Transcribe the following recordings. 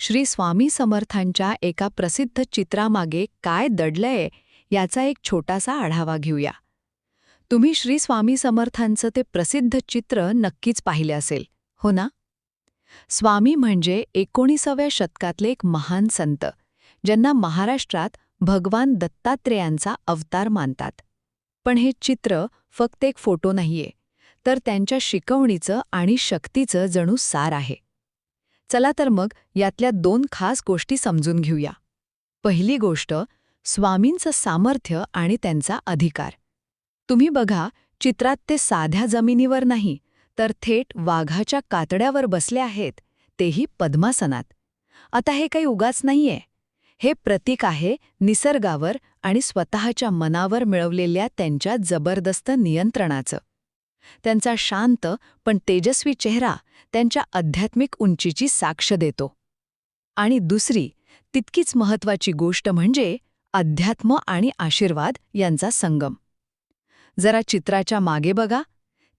श्री स्वामी समर्थांच्या एका प्रसिद्ध चित्रामागे काय दडलंय याचा एक छोटासा आढावा घेऊया. तुम्ही श्री स्वामी समर्थांचं ते प्रसिद्ध चित्र नक्कीच पाहिले असेल, हो ना? स्वामी म्हणजे 19व्या शतकातले एक महान संत, ज्यांना महाराष्ट्रात भगवान दत्तात्रेयांचा अवतार मानतात. पण हे चित्र फक्त एक फोटो नाहीये, तर त्यांच्या शिकवणीचं आणि शक्तीचं जणू सार आहे. चला तर मग यातल्या 2 खास गोष्टी समजून घेऊया. पहिली गोष्ट, स्वामींचं सामर्थ्य आणि त्यांचा अधिकार. तुम्ही बघा, चित्रात ते साध्या जमिनीवर नाही, तर थेट वाघाच्या कातड्यावर बसले आहेत, तेही पद्मासनात. आता हे काही उगाच नाहीये. हे प्रतीक आहे निसर्गावर आणि स्वतःच्या मनावर मिळवलेल्या त्यांच्या जबरदस्त नियंत्रणाचं. त्यांचा शांत पण तेजस्वी चेहरा त्यांच्या आध्यात्मिक उंचीची साक्ष देतो. आणि दुसरी, तितकीच महत्त्वाची गोष्ट म्हणजे अध्यात्म आणि आशीर्वाद यांचा संगम. जरा चित्राच्या मागे बघा,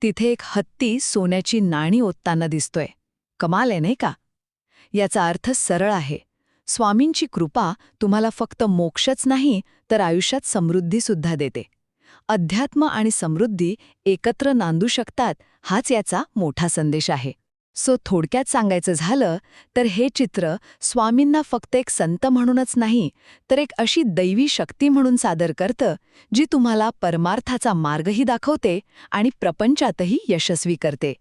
तिथे एक हत्ती सोन्याची नाणी ओतताना दिसतोय. कमाल आहे नाही का? याचा अर्थ सरळ आहे. स्वामींची कृपा तुम्हाला फक्त मोक्षच नाही, तर आयुष्यात समृद्धीसुद्धा देते. अध्यात्म आणि समृद्धी एकत्र नांदू शकतात, हाच याचा मोठा संदेश आहे. थोडक्यात सांगायचं झालं तर हे चित्र स्वामींना फक्त एक संत म्हणूनच नाही, तर एक अशी दैवी शक्ती म्हणून सादर करतं, जी तुम्हाला परमार्थाचा मार्गही दाखवते आणि प्रपंचातही यशस्वी करते.